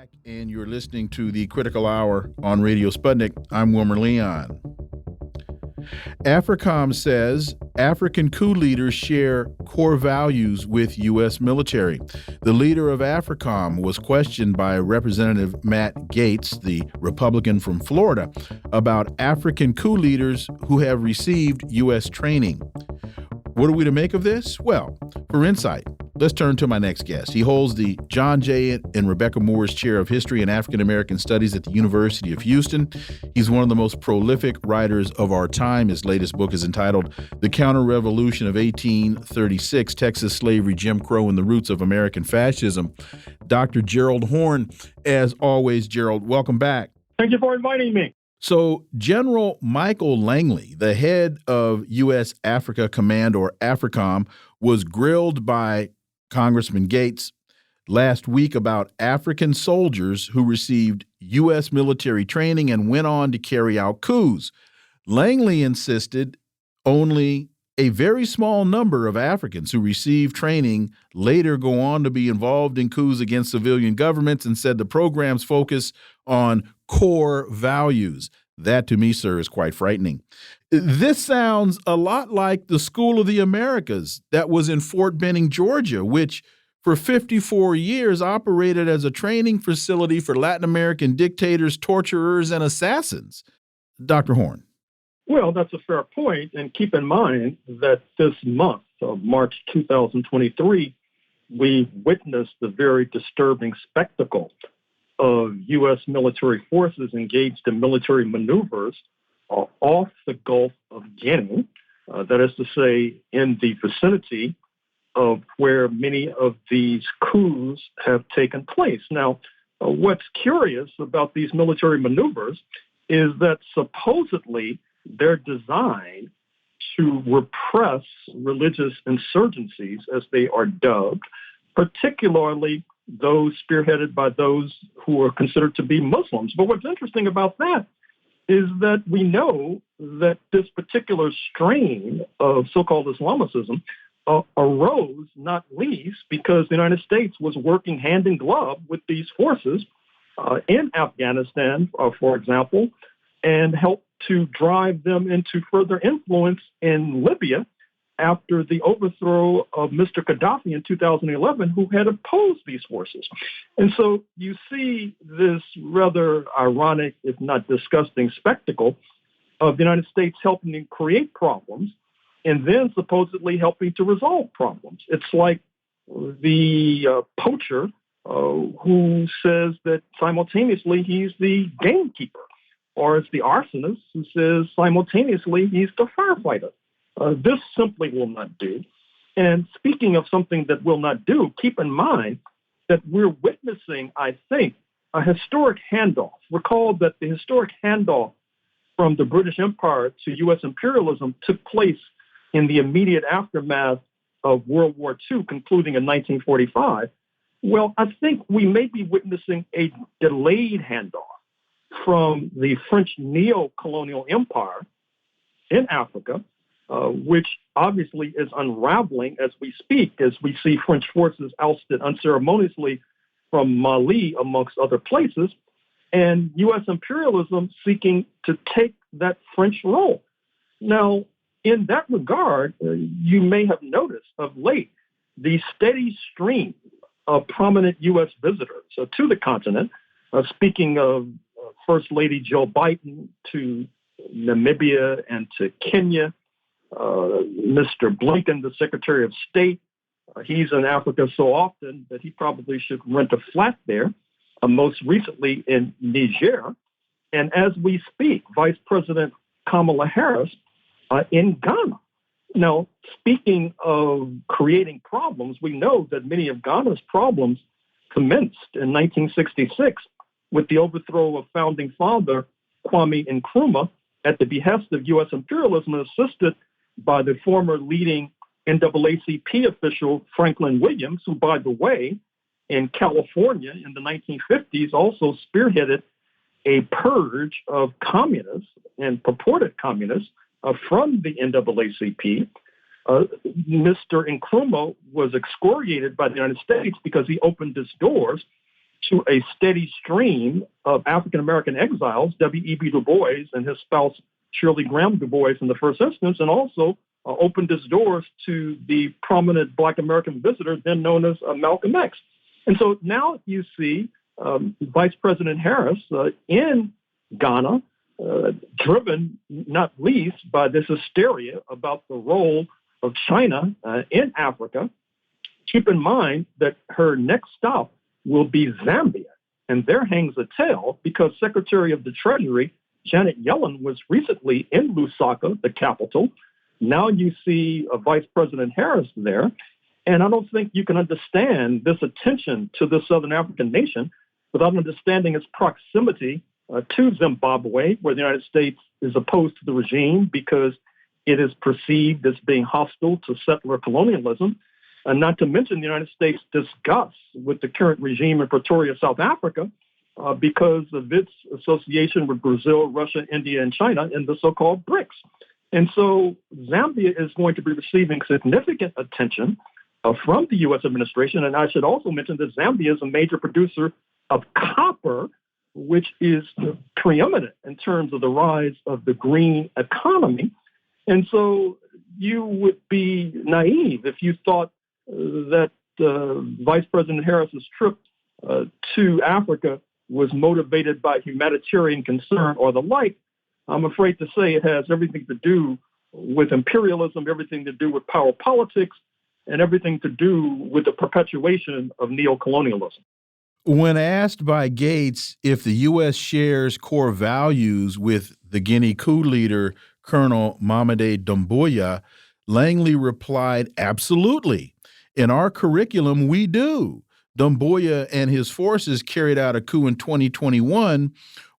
back, and you're listening to the Critical Hour on Radio Sputnik. I'm Wilmer Leon. AFRICOM says African coup leaders share core values with U.S. military. The leader of AFRICOM was questioned by Representative Matt Gaetz, the Republican from Florida, about African coup leaders who have received U.S. training. What are we to make of this? Well, for insight, let's turn to my next guest. He holds the John J. and Rebecca Moore's Chair of History and African American Studies at the University of Houston. He's one of the most prolific writers of our time. His latest book is entitled The Counter-Revolution of 1836, Texas Slavery, Jim Crow, and the Roots of American Fascism. Dr. Gerald Horne, as always, Gerald, welcome back. Thank you for inviting me. So General Michael Langley, the head of U.S. Africa Command, or AFRICOM, was grilled by Congressman Gaetz last week about African soldiers who received U.S. military training and went on to carry out coups. Langley insisted only a very small number of Africans who received training later go on to be involved in coups against civilian governments, and said the program's focus on core values. That, to me, sir, is quite frightening. This sounds a lot like the School of the Americas that was in Fort Benning, Georgia, which for 54 years operated as a training facility for Latin American dictators, torturers, and assassins. Dr. Horne. Well, that's a fair point. And keep in mind that this month of March 2023, we witnessed the very disturbing spectacle of U.S. military forces engaged in military maneuvers off the Gulf of Guinea, that is to say, in the vicinity of where many of these coups have taken place. Now, what's curious about these military maneuvers is that supposedly they're designed to repress religious insurgencies, as they are dubbed, particularly those spearheaded by those who are considered to be Muslims. But what's interesting about that is that we know that this particular strain of so-called Islamicism arose not least because the United States was working hand in glove with these forces in Afghanistan, for example, and helped to drive them into further influence in Libya after the overthrow of Mr. Gaddafi in 2011, who had opposed these forces. And so you see this rather ironic, if not disgusting, spectacle of the United States helping to create problems and then supposedly helping to resolve problems. It's like the poacher who says that simultaneously he's the gamekeeper, or it's the arsonist who says simultaneously he's the firefighter. This simply will not do. And speaking of something that will not do, keep in mind that we're witnessing, I think, a historic handoff. Recall that the historic handoff from the British Empire to U.S. imperialism took place in the immediate aftermath of World War II, concluding in 1945. Well, I think we may be witnessing a delayed handoff from the French neocolonial empire in Africa, which obviously is unraveling as we speak, as we see French forces ousted unceremoniously from Mali, amongst other places, and U.S. imperialism seeking to take that French role. Now, in that regard, you may have noticed of late the steady stream of prominent U.S. visitors to the continent, speaking of First Lady Joe Biden to Namibia and to Kenya, Mr. Blinken, the Secretary of State, he's in Africa so often that he probably should rent a flat there, most recently in Niger. And as we speak, Vice President Kamala Harris in Ghana. Now, speaking of creating problems, we know that many of Ghana's problems commenced in 1966 with the overthrow of founding father Kwame Nkrumah at the behest of U.S. imperialism, assisted by the former leading NAACP official Franklin Williams, who, by the way, in California in the 1950s also spearheaded a purge of communists and purported communists from the NAACP. Mr. Nkrumah was excoriated by the United States because he opened his doors to a steady stream of African-American exiles, W.E.B. Du Bois and his spouse, Shirley Graham Du Bois in the first instance, and also opened its doors to the prominent Black American visitor then known as Malcolm X. And so now you see Vice President Harris in Ghana, driven not least by this hysteria about the role of China in Africa. Keep in mind that her next stop will be Zambia. And there hangs a tale because Secretary of the Treasury, Janet Yellen, was recently in Lusaka, the capital. Now you see Vice President Harris there. And I don't think you can understand this attention to the Southern African nation without understanding its proximity to Zimbabwe, where the United States is opposed to the regime because it is perceived as being hostile to settler colonialism. And not to mention the United States' disgust with the current regime in Pretoria, South Africa, because of its association with Brazil, Russia, India, and China in the so-called BRICS. And so Zambia is going to be receiving significant attention from the U.S. administration. And I should also mention that Zambia is a major producer of copper, which is preeminent in terms of the rise of the green economy. And so you would be naive if you thought that Vice President Harris's trip to Africa was motivated by humanitarian concern or the like. I'm afraid to say it has everything to do with imperialism, everything to do with power politics, and everything to do with the perpetuation of neocolonialism. When asked by Gates if the U.S. shares core values with the Guinea coup leader, Colonel Mamadi Doumbouya, Langley replied, absolutely. In our curriculum, we do. Doumbouya and his forces carried out a coup in 2021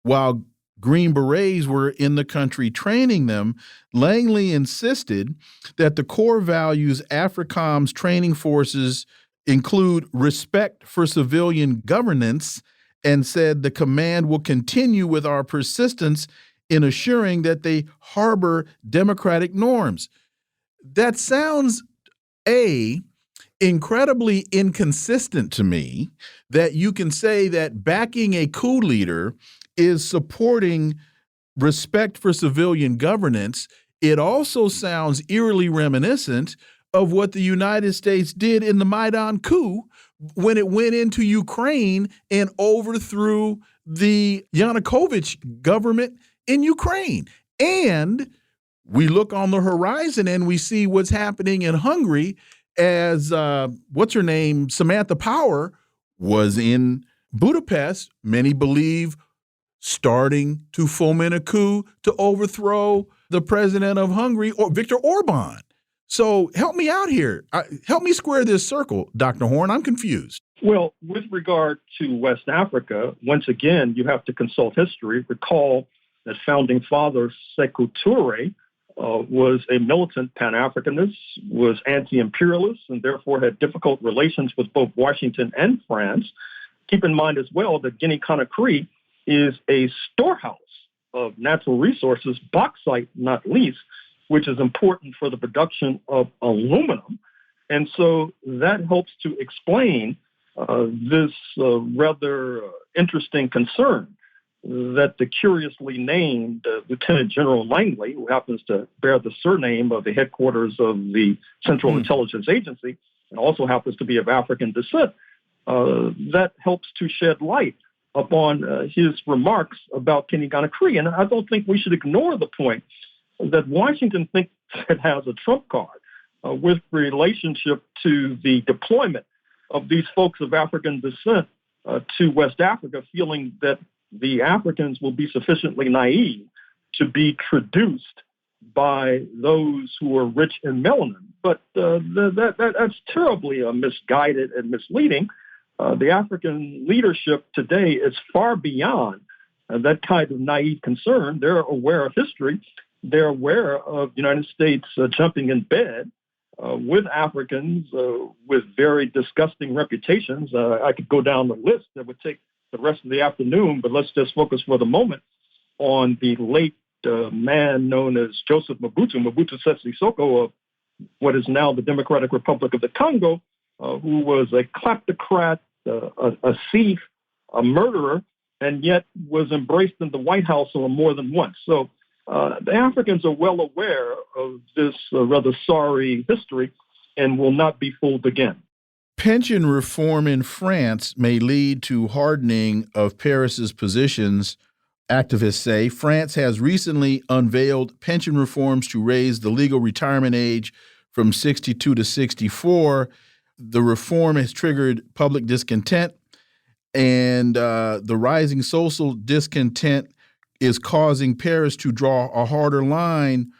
while Green Berets were in the country training them. Langley insisted that the core values AFRICOM's training forces include respect for civilian governance and said the command will continue with our persistence in assuring that they harbor democratic norms. That sounds, incredibly inconsistent to me that you can say that backing a coup leader is supporting respect for civilian governance. It also sounds eerily reminiscent of what the United States did in the Maidan coup when it went into Ukraine and overthrew the Yanukovych government in Ukraine. And we look on the horizon and we see what's happening in Hungary as, what's her name, Samantha Power was in Budapest, many believe starting to foment a coup to overthrow the president of Hungary, or Viktor Orban. So help me out here. Help me square this circle, Dr. Horne. I'm confused. Well, with regard to West Africa, once again, you have to consult history. Recall that founding father Sekou Touré was a militant Pan-Africanist, was anti-imperialist, and therefore had difficult relations with both Washington and France. Keep in mind as well that Guinea-Conakry is a storehouse of natural resources, bauxite not least, which is important for the production of aluminum. And so that helps to explain this rather interesting concern that the curiously named Lieutenant General Langley, who happens to bear the surname of the headquarters of the Central Intelligence Agency and also happens to be of African descent, that helps to shed light upon his remarks about Guinea-Conakry. And I don't think we should ignore the point that Washington thinks it has a trump card with relationship to the deployment of these folks of African descent to West Africa, feeling that the Africans will be sufficiently naive to be traduced by those who are rich in melanin. But that's terribly misguided and misleading. The African leadership today is far beyond that kind of naive concern. They're aware of history. They're aware of the United States jumping in bed with Africans with very disgusting reputations. I could go down the list. That would take the rest of the afternoon, but let's just focus for the moment on the late man known as Joseph Mobutu Sese Seko of what is now the Democratic Republic of the Congo, who was a kleptocrat, a thief, a murderer, and yet was embraced in the White House more than once. So the Africans are well aware of this rather sorry history and will not be fooled again. Pension reform in France may lead to hardening of Paris's positions, activists say. France has recently unveiled pension reforms to raise the legal retirement age from 62 to 64. The reform has triggered public discontent, and the rising social discontent is causing Paris to draw a harder line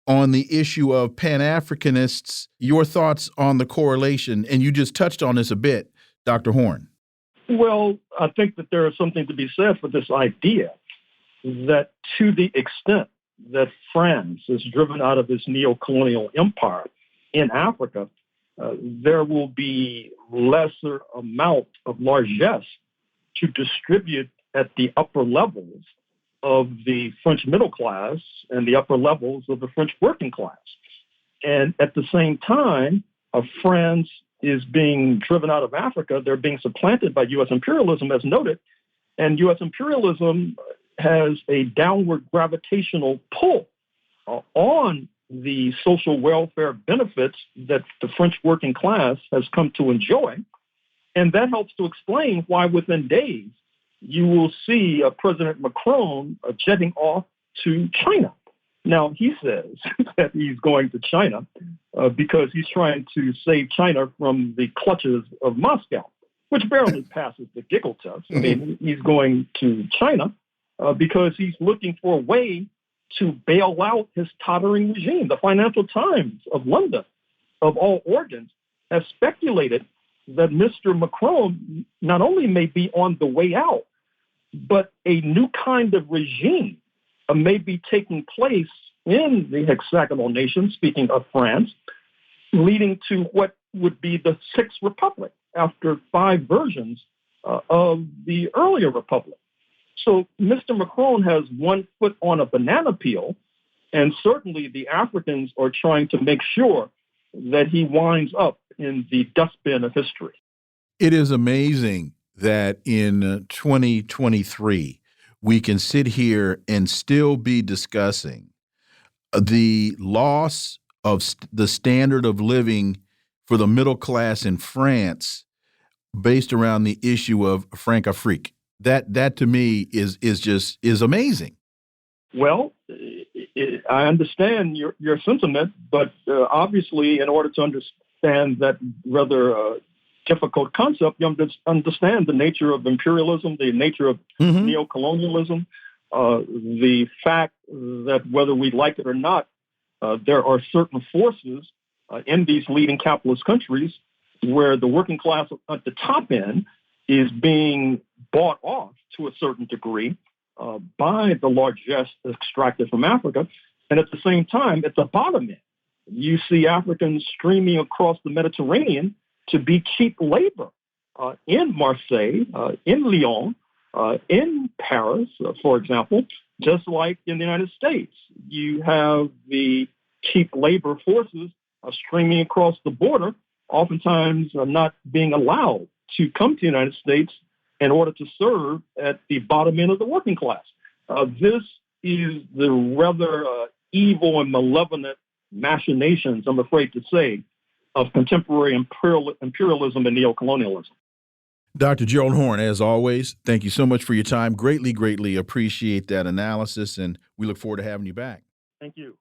on the issue of Pan-Africanists. Your thoughts on the correlation? And you just touched on this a bit, Dr. Horne. Well, I think that there is something to be said for this idea that to the extent that France is driven out of its neo-colonial empire in Africa, there will be lesser amount of largesse to distribute at the upper levels of the French middle class and the upper levels of the French working class. And at the same time, France is being driven out of Africa. They're being supplanted by U.S. imperialism, as noted. And U.S. imperialism has a downward gravitational pull on the social welfare benefits that the French working class has come to enjoy. And that helps to explain why within days you will see President Macron jetting off to China. Now, he says that he's going to China because he's trying to save China from the clutches of Moscow, which barely passes the giggle test. I mean, he's going to China because he's looking for a way to bail out his tottering regime. The Financial Times of London, of all organs, has speculated that Mr. Macron not only may be on the way out, but a new kind of regime may be taking place in the hexagonal nation, speaking of France, leading to what would be the Sixth Republic after 5 versions of the earlier republic. So Mr. Macron has one foot on a banana peel, and certainly the Africans are trying to make sure that he winds up in the dustbin of history. It is amazing that in 2023, we can sit here and still be discussing the loss of the standard of living for the middle class in France based around the issue of Franc-Afrique. That to me is amazing. Well, I understand your sentiment, but obviously, in order to understand that rather difficult concept, you understand the nature of imperialism, the nature of neocolonialism, the fact that whether we like it or not, there are certain forces in these leading capitalist countries where the working class at the top end is being bought off to a certain degree by the largesse extracted from Africa. And at the same time, at the bottom end, you see Africans streaming across the Mediterranean to be cheap labor in Marseille, in Lyon, in Paris, for example, just like in the United States. You have the cheap labor forces streaming across the border, oftentimes not being allowed to come to the United States in order to serve at the bottom end of the working class. This is the rather evil and malevolent machinations, I'm afraid to say, of contemporary imperialism and neocolonialism. Dr. Gerald Horne, as always, thank you so much for your time. Greatly, greatly appreciate that analysis, and we look forward to having you back. Thank you.